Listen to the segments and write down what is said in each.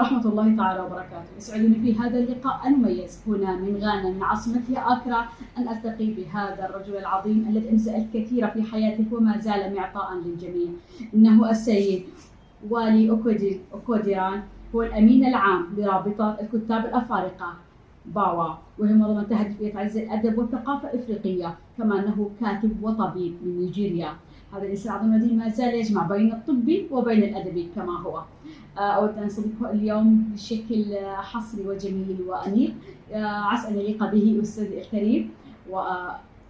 ورحمة الله تعالى وبركاته. يسعدني في هذا اللقاء المميز هنا من غانا من عاصمتها أكرا أن ألتقي بهذا الرجل العظيم الذي أنجز الكثير في حياته وما زال معطاء للجميع. إنه السيد والي أوكيديران، هو الأمين العام لرابطة الكتاب الأفارقة باوا، وهي منظمة تهدف إلى تعزيز الأدب والثقافة الإفريقية، كما أنه كاتب وطبيب من نيجيريا. هذا الإنسان العظيم الذي ما زال يجمع بين الطبي وبين الأدبي كما هو. أود أن أستضيفه اليوم بشكل حصري وجميل وأنيق. عسى أن يليق به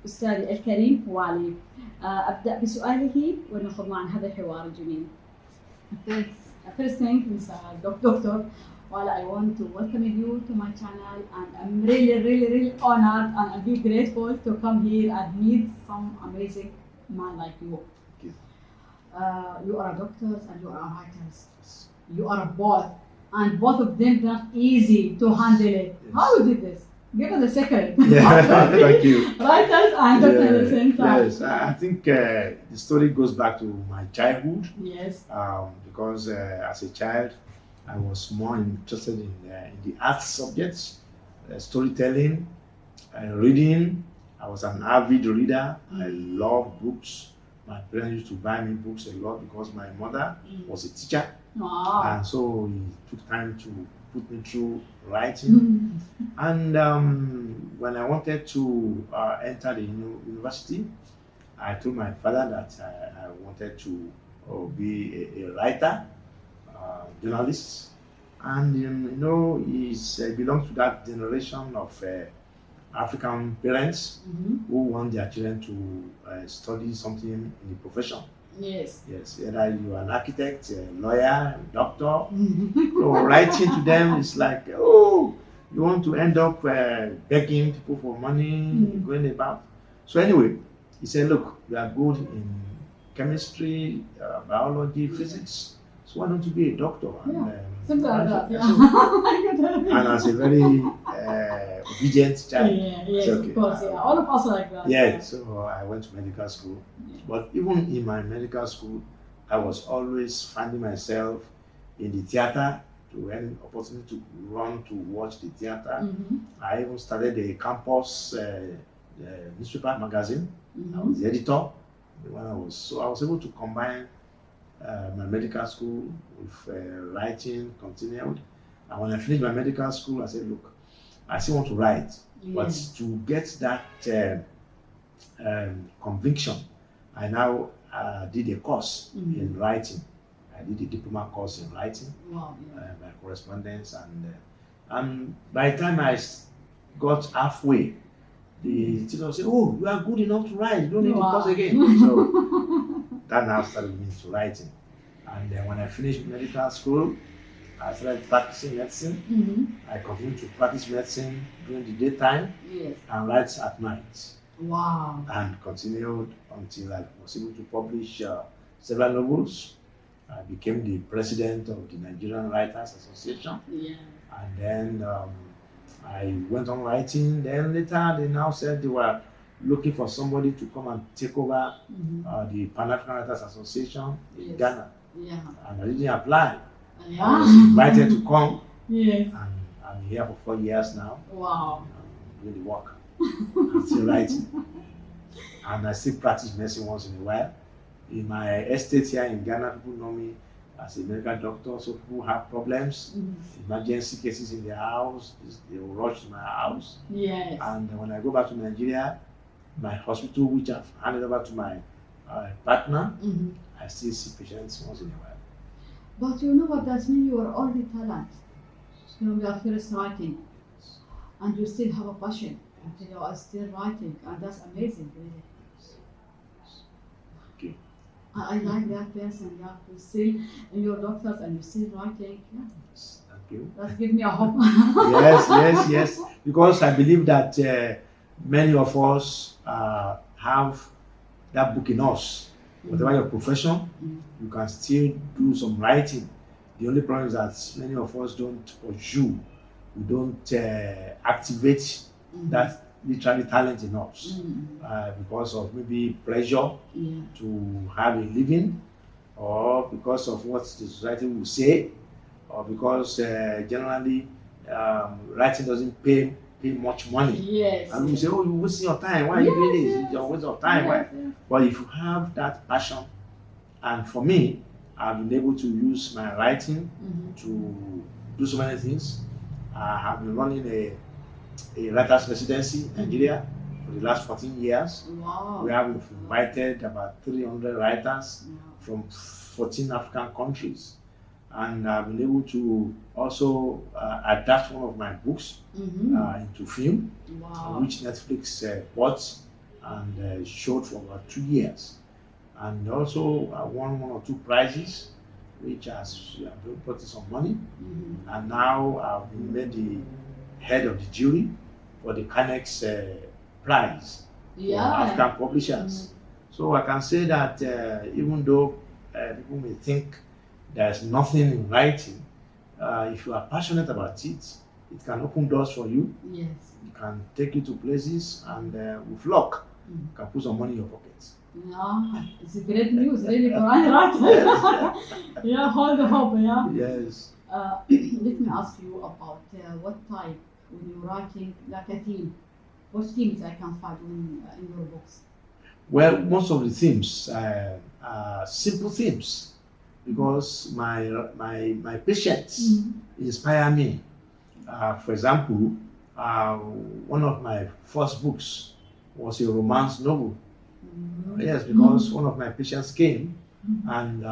أستاذي الكريم والي. أبدأ بسؤاله ونخوض معا هذا الحوار الجميل. First thing, Doctor, Wale, I want to welcome you to my channel, and I'm really honored and I'll be grateful to come here and meet some amazing man like you. You are a doctor and you are a writer. You are both, and both of them not easy to handle it. Yes. How you did this? Give us a secret. Yeah, thank you. Writers and doctors at the same time. Yes, I think the story goes back to my childhood. Yes. Because as a child, I was more interested in the art subjects, storytelling, reading. I was an avid reader. I loved books. My parents used to buy me books a lot because my mother was a teacher. Wow. And so he took time to put me through writing. And when I wanted to enter the university, I told my father that I wanted to be a writer, journalist. And he belongs to that generation of African parents who want their children to study something in the profession. Yes. Yes, either you are an architect, a lawyer, a doctor. So writing to them is like, oh, you want to end up begging people for money, going about. So anyway, he said, look, you are good in chemistry, biology, physics. So why don't you be a doctor? Something like that. And as a very obedient child. Yes, okay. Of course, all of us are like that. Yeah, so I went to medical school. But even in my medical school, I was always finding myself in the theater, to any opportunity to run to watch the theater. I even started a campus newspaper magazine. I was the editor. I was able to combine my medical school with writing, continued. And when I finished my medical school, I said, look, I still want to write, but to get that conviction, I now did a course in writing. I did a diploma course in writing by correspondence, and by the time I got halfway, the teacher said, "Oh, you are good enough to write. You don't need the course again." So that now started me to writing. And then when I finished medical school, I started practicing medicine. I continued to practice medicine during the daytime and write at night. Wow. And continued until I was able to publish several novels. I became the president of the Nigerian Writers Association. And then I went on writing. Then later they now said they were looking for somebody to come and take over the Pan-African Writers Association in Ghana. And I didn't apply. I was invited to come. And I'm here for 4 years now. Wow. Doing the work. I'm still writing. And I still practice medicine once in a while. In my estate here in Ghana, people know me as a medical doctor. So people have problems, emergency cases in their house, they will rush to my house. And when I go back to Nigeria, my hospital, which I've handed over to my partner, I still see patients once in a while. But you know what that means? You are already talent. You are first writing, and you still have a passion, and you are still writing, and that's amazing, really. Okay. I like that person. You have to still, and your doctors, and you're still writing. Thank you. That gives me a hope. Yes. Because I believe that many of us have that book in us. Whatever your profession, you can still do some writing. The only problem is that many of us don't pursue, we don't activate that literary talent in us because of maybe pressure to have a living, or because of what the society will say, or because generally writing doesn't pay much money. Yes. And we say, oh, you're wasting your time. Why are you doing this? It's a waste of time. Why? But if you have that passion, and for me, I've been able to use my writing to do so many things. I have been running a writers residency in Nigeria for the last 14 years. Wow. We have invited about 300 writers from 14 African countries. And I've been able to also adapt one of my books into film, which Netflix bought and showed for about 2 years. And also I won 1 or 2 prizes, which has brought some money. And now I've been made the head of the jury for the CANEX prize for African publishers. So I can say that even though people may think there's nothing in writing, if you are passionate about it, it can open doors for you. Yes. It can take you to places, and with luck, you can put some money in your pockets. Yeah, it's great news, really, for any writer. Yeah, hold the hope, yeah. Yes. Let me ask you about what type, when you're writing like a theme, what themes I can find in your books? Well, most of the themes are simple themes, because my patients inspire me. For example, one of my first books was a romance novel. Yes, because one of my patients came and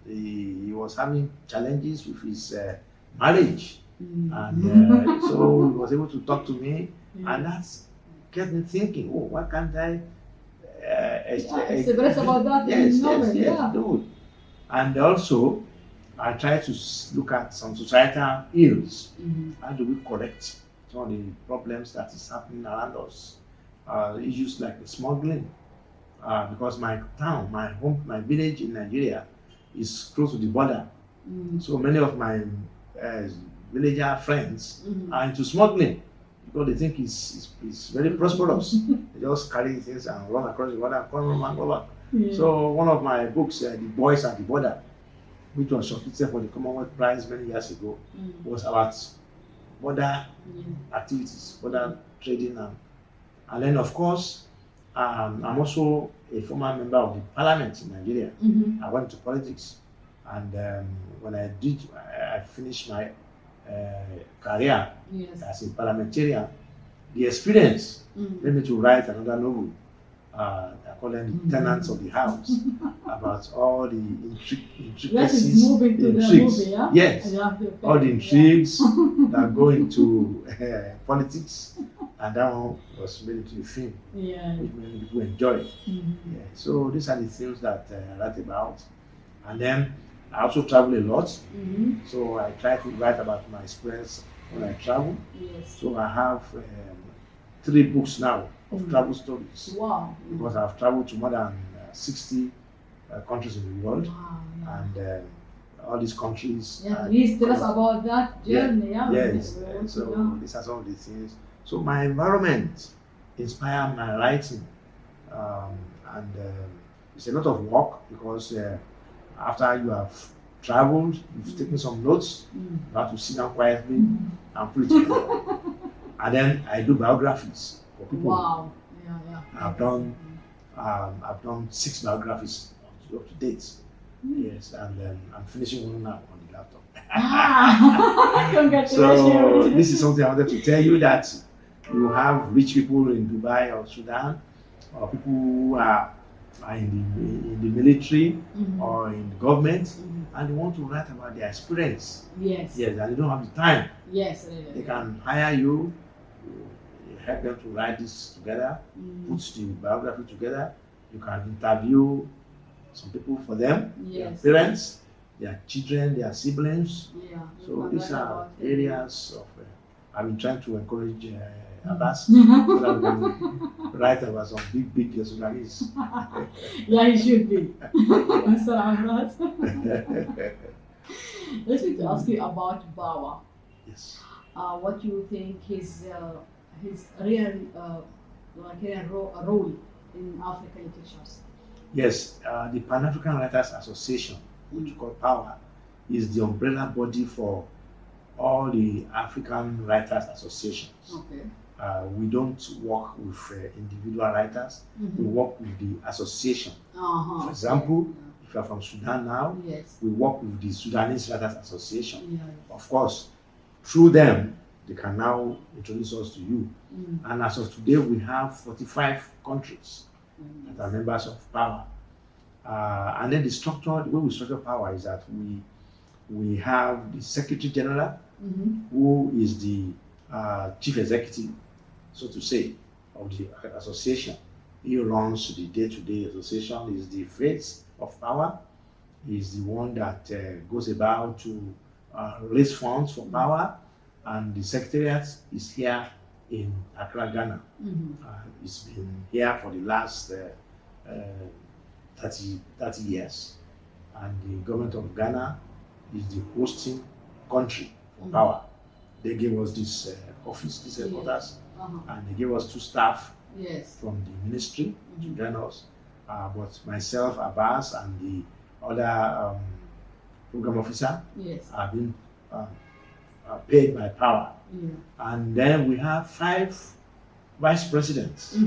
he was having challenges with his marriage, and so he was able to talk to me, and that's kept me thinking, oh, why can't I express about that in novel? Do it. And also, I try to look at some societal ills. How do we correct some of the problems that is happening around us? Issues like the smuggling, because my town, my village in Nigeria is close to the border. So many of my villager friends are into smuggling, because they think it's very prosperous. They just carry things and run across the border, come back. So one of my books, The Boys at the Border, which was shortlisted for the Commonwealth Prize many years ago, was about border activities, border trading, and then of course, I'm also a former member of the parliament in Nigeria. I went to politics, and when I finished my career as a parliamentarian, the experience led me to write another novel. I call them the tenants of the house, about all the intricacies, yes, all the intrigues that go into politics, and that one was made into a film, which many people enjoy. So these are the things that I write about, and then I also travel a lot, so I try to write about my experience when I travel. So I have 3 books now of travel stories. Wow. Because I've traveled to more than 60 countries in the world, and all these countries. Please tell us about that journey. Yes. So these are some of the things. So my environment inspired my writing, and it's a lot of work, because after you have traveled, you've taken some notes, you have to sit down quietly and put it together. And then I do biographies for people. Wow. I've done 6 biographies up to date. Yes, and I'm finishing one now on the laptop. Congratulations. So this is something I wanted to tell you, that you have rich people in Dubai or Sudan, or people who are in the military or in the government, and they want to write about their experience. Yes, and they don't have the time. They can hire you, help them to write this together, put the biography together. You can interview some people for them, their parents, their children, their siblings. So these are areas of I've been trying to encourage Abbas so that we can write about some big Sudanese. He should be. Mr. Abbas. Let me ask you about Bawa. Yes. What do you think his real role in African literatures? Yes, the Pan-African Writers Association, which we call POWER, is the umbrella body for all the African Writers Associations. Okay. We don't work with individual writers. We work with the association. For example, if you are from Sudan now, we work with the Sudanese Writers Association. Of course, through them, they can now introduce us to you. And as of today, we have 45 countries that are members of power. And then the way we structure power is that we have the Secretary General, who is the chief executive, so to say, of the association. He runs the day-to-day association, is the face of power. He is the one that goes about to raise funds for power, and the secretariat is here in Accra, Ghana. It's been here for the last 30 years, and the government of Ghana is the hosting country for power. They gave us this office, this headquarters, and they gave us 2 staff from the ministry to join us. But myself, Abbas, and the other program officer have been paid by power. And then we have 5 vice presidents.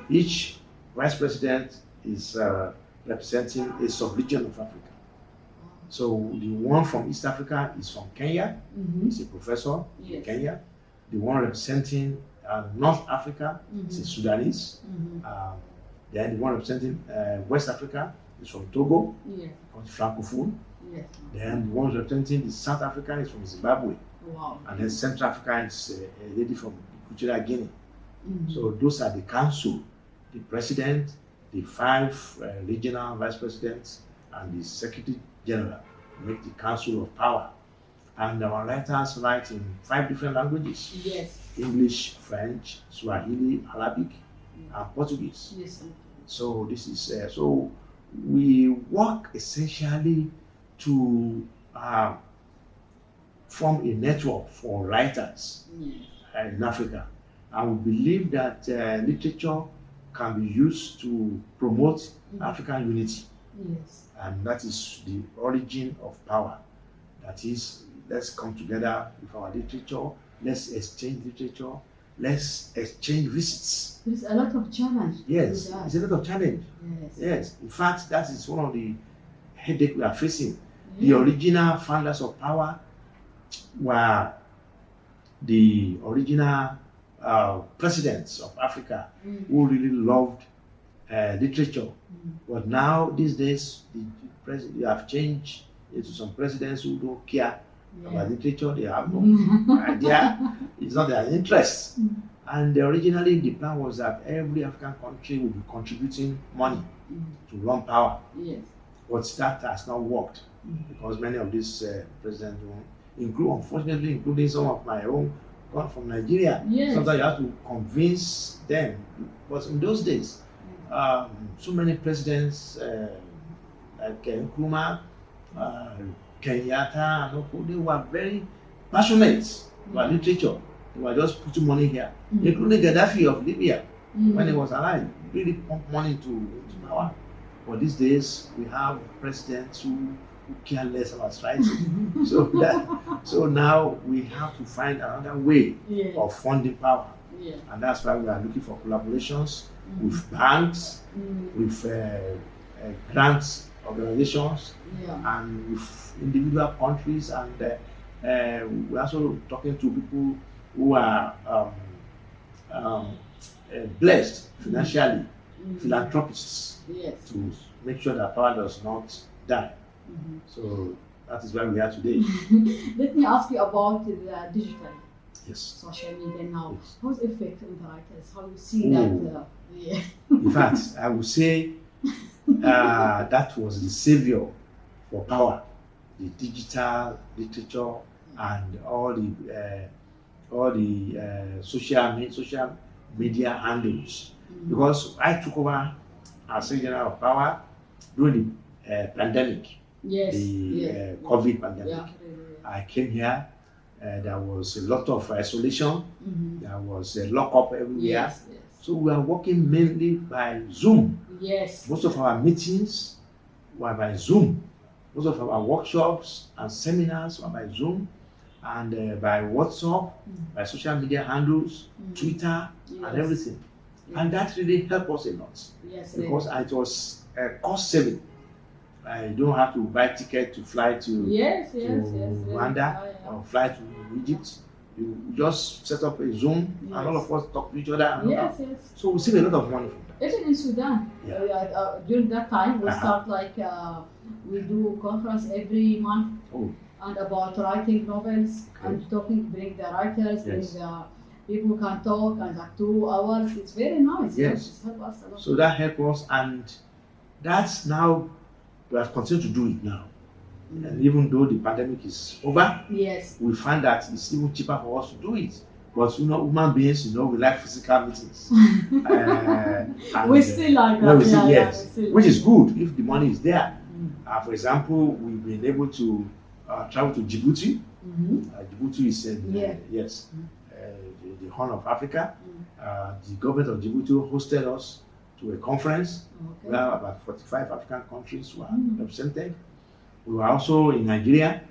Each vice president is representing a sub-region of Africa. So the one from East Africa is from Kenya. He's a professor in Kenya. The one representing North Africa is a Sudanese. Then the one representing West Africa is from Togo, Francophone. Then the one representing the South Africa is from Zimbabwe. And then Central Africa is a lady from Equatorial Guinea. So those are the council, the president, the 5 regional vice presidents, and the secretary general make the council of power. And our writers write in 5 different languages: English, French, Swahili, Arabic, and Portuguese. So this is so we work essentially to form a network for writers in Africa, and we believe that literature can be used to promote African unity. And that is the origin of power. That is, let's come together with our literature, let's exchange literature, let's exchange visits. There's a lot of challenge. Yes, it's a lot of challenge. Yes. In fact, that is one of the headache we are facing. The original founders of power were the original presidents of Africa who really loved literature. But now, these days, you have changed into some presidents who don't care about literature. They have no idea. It's not their interest. And originally, the plan was that every African country would be contributing money to run power. But that has not worked because many of these presidents unfortunately, including some of my own, come from Nigeria. Sometimes you have to convince them. But in those days, so many presidents like Nkrumah, Kenyatta, they were very passionate about literature. They were just putting money here, including Gaddafi of Libya when he was alive. Really pumped money into power. But these days, we have presidents who care less about writing. So now we have to find another way of funding power. And that's why we are looking for collaborations with banks, with grants organizations, and with individual countries. And we're also talking to people who are blessed financially, philanthropists, to make sure that power does not die. So that is where we are today. Let me ask you about the digital social media now. How's it affect on the writers? How you see that? In fact, I would say that was the savior for power, the digital literature and all the social media handles. Because I took over as Secretary of Power during the pandemic, the COVID pandemic. I came here. There was a lot of isolation. There was a lockup everywhere. So we are working mainly by Zoom. Most of our meetings were by Zoom. most of our workshops and seminars are by Zoom and by WhatsApp, by social media handles, Twitter, and everything. And that really helped us a lot. Yes, because it was cost saving. I don't have to buy ticket to fly to Rwanda or fly to Egypt. You just set up a Zoom and all of us talk to each other. So we save a lot of money from that. Even in Sudan, during that time, we start we do conference every month and about writing novels and bring the writers, bring the people who can talk and like 2 hours. It's very nice. Yes. It's helped us a lot. So that helped us, and that's now, we have continued to do it now. And even though the pandemic is over, we find that it's even cheaper for us to do it. But human beings, we like physical meetings. We still like that. Which is good if the money is there. For example, we've been able to travel to Djibouti. Djibouti is the Horn of Africa. The government of Djibouti hosted us to a conference where about 45 African countries were represented. We were also in Nigeria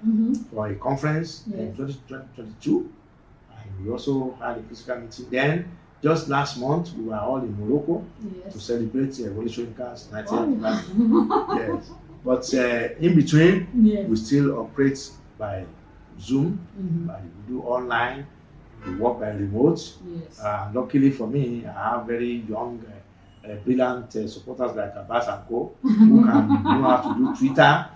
for a conference in 2022, and we also had a physical meeting. Then, just last month, we were all in Morocco to celebrate Wale Okediran's 90th birthday. Yes, but in between, we still operate by Zoom, we do online, we work by remote. Luckily for me, I have very young, brilliant supporters like Abbas and Co, who can know how to do Twitter.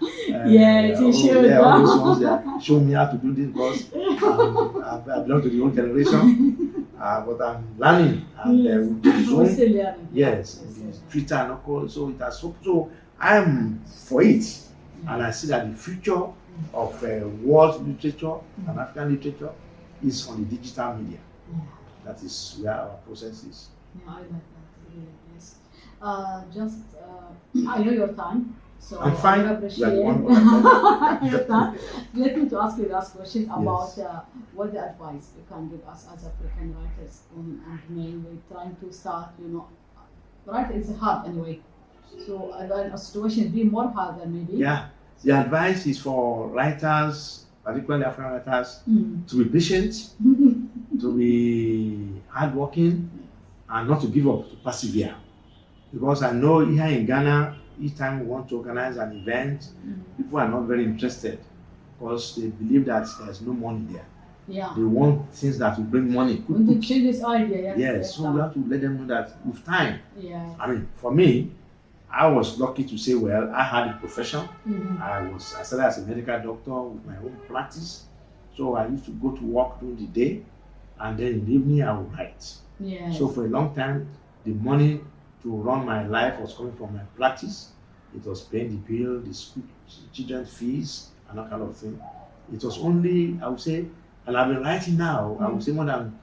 All those ones that show me how to do this because I belong to the old generation. But I'm learning and with Zoom, Twitter and all. So it has so I am for it, and I see that the future of world literature and African literature is on the digital media. That is where our process is. I like that. Yes. I know your time, so I'm fine. I appreciate your time. Let me to ask you last questions about what the advice you can give us as African writers and mainly trying to start. Writing is hard anyway. So a situation be more harder maybe. Yeah. The advice is for writers, particularly African writers, to be patient, to be hardworking, and not to give up, to persevere. Because I know here in Ghana, each time we want to organize an event, people are not very interested because they believe that there's no money there. They want things that will bring money. We want to change this idea. Yes, so we have to let them know that with time. I mean, for me, I was lucky to say, well, I had a profession. I started as a medical doctor with my own practice. So I used to go to work during the day, and then in the evening I would write. So for a long time, the money to run my life was coming from my practice. It was paying the bill, the school children's fees, and that kind of thing. It was only, I would say, and I've been writing now, I would say more than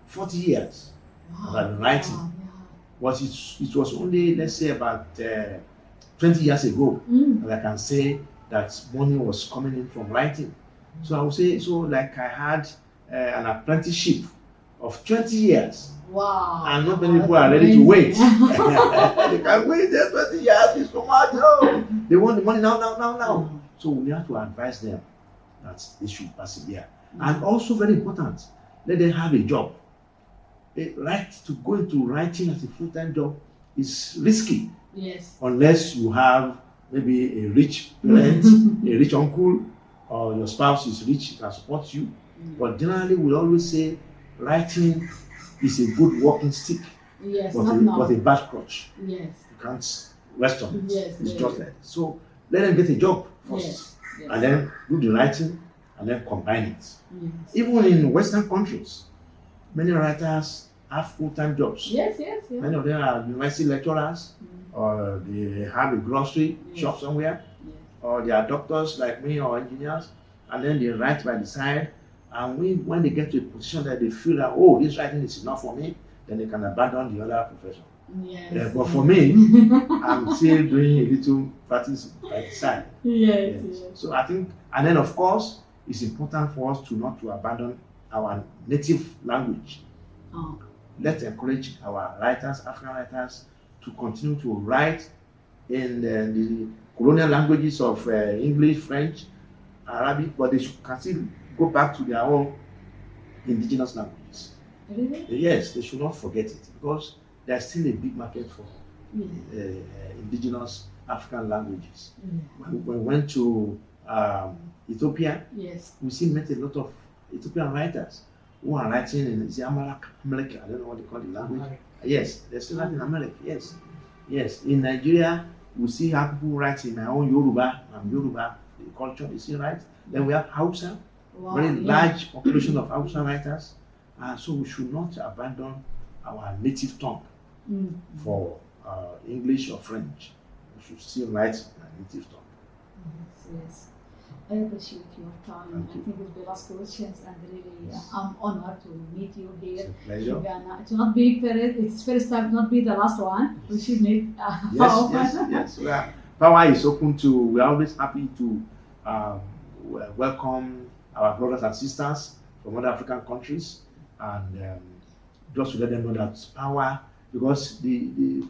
40 years that I've been writing. But it was only, let's say, about 20 years ago that I can say that money was coming in from writing. So I would say, like I had an apprenticeship of 20 years. Wow. And not many people are ready to wait. They can't wait there 20 years, it's so much. No. They want the money now. So we have to advise them that they should persevere. And also very important, let them have a job. To go into writing as a full-time job is risky. Unless you have maybe a rich parent, a rich uncle, or your spouse is rich, can support you. But generally, we always say writing is a good walking stick, but a bad crutch. You can't rest on it. It's just like that. So let them get a job first, and then do the writing, and then combine it. Even in Western countries, many writers have full-time jobs. Many of them are university lecturers, or they have a grocery shop somewhere, or they are doctors like me or engineers, and then they write by the side. And when they get to a position that they feel that, oh, this writing is enough for me, then they can abandon the other profession. But for me, I'm still doing a little practice by the side. So I think, and then of course, it's important for us not to abandon our native language. Let's encourage our writers, African writers, to continue to write in the colonial languages of English, French, Arabic, but they can still go back to their own indigenous languages. Really? Yes, they should not forget it because there's still a big market for indigenous African languages. When we went to Ethiopia, we still met a lot of Ethiopian writers who are writing in the Amalek, I don't know what they call the language. Yes, they're still writing in Amalek, yes. Yes, in Nigeria, we see how people write in my own Yoruba, Yoruba the culture, they still write. Then we have Hausa, very large population of Hausa writers. So we should not abandon our native tongue for English or French. We should still write in our native tongue. Yes. I appreciate your time. I think it's the last questions, and really, I'm honored to meet you here. It's a pleasure. In Ghana. It will not be it's first time, not be the last one. We should meet. Yes. Power is open to. We're always happy to welcome our brothers and sisters from other African countries, and just to let them know that power, because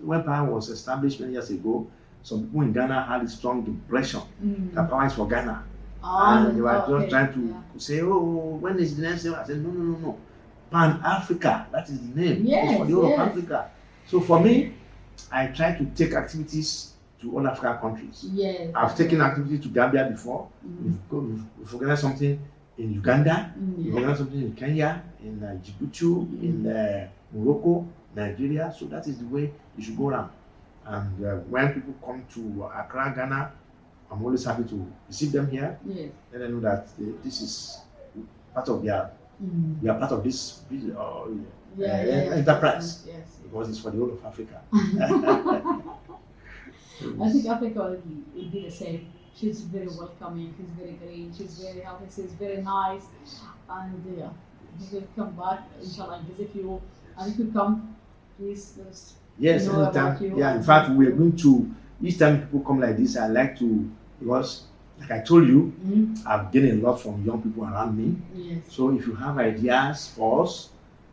when power was established many years ago, some people in Ghana had a strong impression that power is for Ghana. And they were just trying to say, oh, when is the next name? I said, no. Pan-Africa, that is the name. It's for the whole of Africa. So for me, I try to take activities to all African countries. I've taken activities to Gambia before. We've organized something in Uganda, we've organized something in Kenya, in Djibouti, in Morocco, Nigeria. So that is the way you should go around. And when people come to Accra, Ghana, I'm always happy to receive them here. Let them know that this is part of their, we are part of this enterprise. Because it's for the whole of Africa. I think Africa will be the same. She's very welcoming, she's very green, she's very healthy, she's very nice. And we will come back, inshallah, and visit you. And if you come, please know about you. In fact, we are going to, each time people come like this, I like to, because like I told you, I've gained a lot from young people around me. So if you have ideas for us,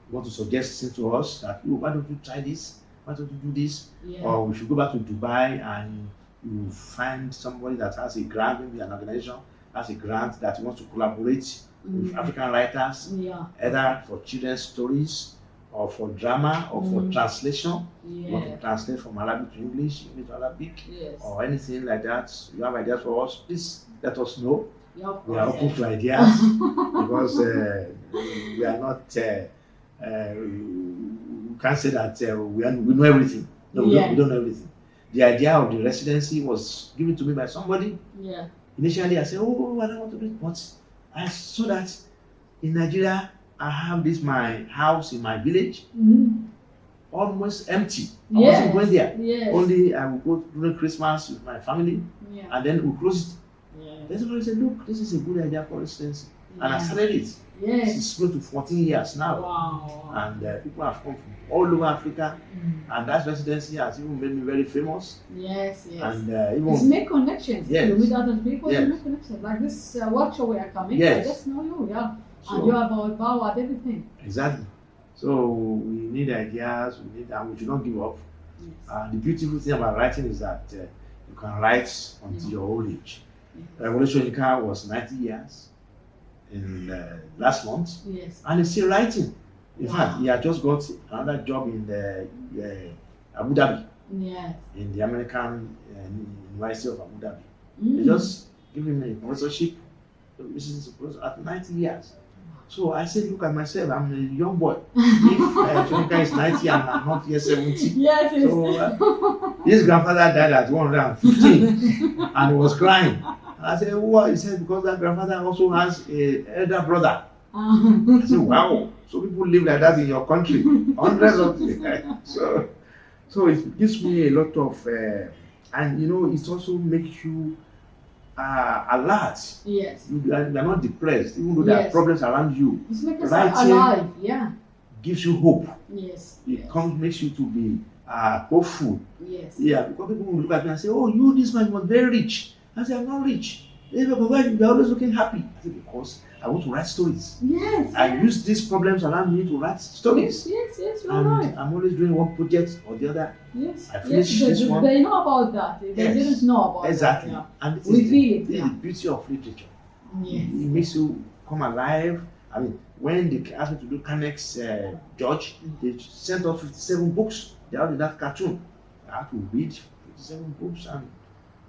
you want to suggest things to us that, why don't you try this? Why don't you do this? Or we should go back to Dubai and you find somebody that has a grant, maybe an organization has a grant that wants to collaborate with African writers, either for children's stories or for drama or for translation. You want to translate from Arabic to English, English to Arabic, or anything like that. You have ideas for us, please let us know. We are open to ideas because we are not, we can't say that we know everything. No, we don't know everything. The idea of the residency was given to me by somebody. Initially, I said, oh, I don't want to do it. But I saw that in Nigeria, I have my house in my village, almost empty. I wasn't going there. Only I will go during Christmas with my family, and then we'll close it. Then somebody said, look, this is a good idea for residency. And I started it. It's close to 14 years now. And people have come from all over Africa. And that residency has even made me very famous. And even it's make connections. You meet other people, you make connections. Like this workshop we are coming, I just know you, and you are about power and everything. Exactly. So we need ideas, and we should not give up. The beautiful thing about writing is that you can write until your old age. Revolution Yinka was 90 years in last month, and he's still writing. In fact, he had just got another job in Abu Dhabi, in the American University of Abu Dhabi. They just give him a professorship at 90 years. So I said, look at myself, I'm a young boy. If Shonika is 90 and I'm not yet 70. So his grandfather died at 115 and he was crying. And I said, what? He said, because that grandfather also has an elder brother. I said, wow. So people live like that in your country. Hundreds of so it gives me a lot of, and it also makes you alert. You are not depressed, even though there are problems around you. It's make us alive. Gives you hope. It makes you to be hopeful. Because people will look at me and say, oh, this man was very rich. I say, I'm not rich. Hey, but why you're always looking happy? I said, because I want to write stories. Yes. I use these problems around me to write stories. Yes, you're And right. I'm always doing one project or the other. Yes. I finished this one. They know about that. They Yes. didn't know about Exactly. that. And this We is feel it, this yeah. is the beauty of literature. Yes. It makes you come alive. I mean, when they asked me to do CANEX Judge, they sent us 57 books. They already have cartoon. I had to read 57 books, and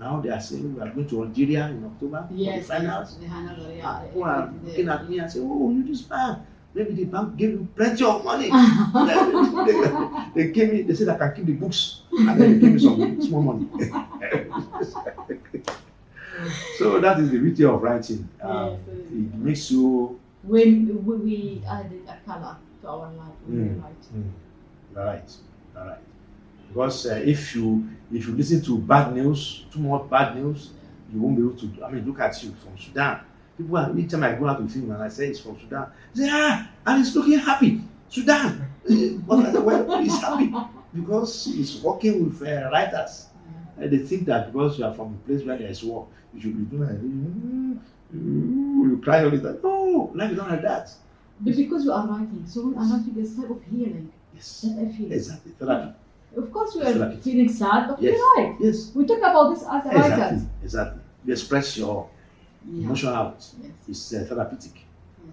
now they are saying we are going to Algeria in October Yes. for the finals. They had another, People are looking at me and say, "Oh, you this man. Maybe the bank gave you plenty of money." They gave me. They said I can keep the books, and then they gave me some small money. So that is the beauty of writing. Yes. It makes you. When we added a color to our life, we were right. You're right. You're right. Because if you listen to bad news, too much bad news, you won't be able to. I mean, look at you from Sudan. People are, each time I go out to film and I say it's from Sudan, they say, and it's looking happy. Sudan. But I say, well, he's happy because he's working with writers. And they think that because you are from a place where there is war, you should be doing you cry all the time. No, life is not like that. But because you are writing, so we are writing this type of healing. Yes. That I feel. Exactly. Therapy. Of course, we It's are like- feeling sad, but Yes. we write. Yes. We talk about this as a writers. Exactly. Exactly. You express your Yeah. emotion out. Yes. It's therapeutic.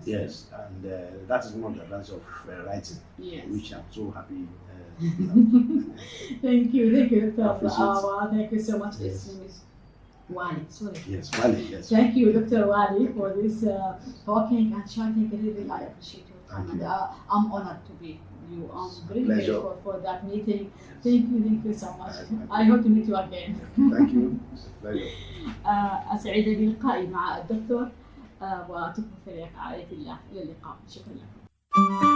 Yes. And that is one of the advantages of writing, Yes. which I'm so happy. Thank you, Dr. Appreciate it. Thank you so much. Yes. His name is Wale. Sorry. Yes, Wale, yes. Thank you, Dr. Wale, for this talking and chatting. Really, I appreciate your time, Thank and you. I'm honored to be you. I'm very Pleasure. grateful for that meeting. Thank you so much. I hope to meet you again. Thank you. Pleasure. أسعد بلقائي مع الدكتور وتكون في رعاية الله. إلى اللقاء. شكرا لكم.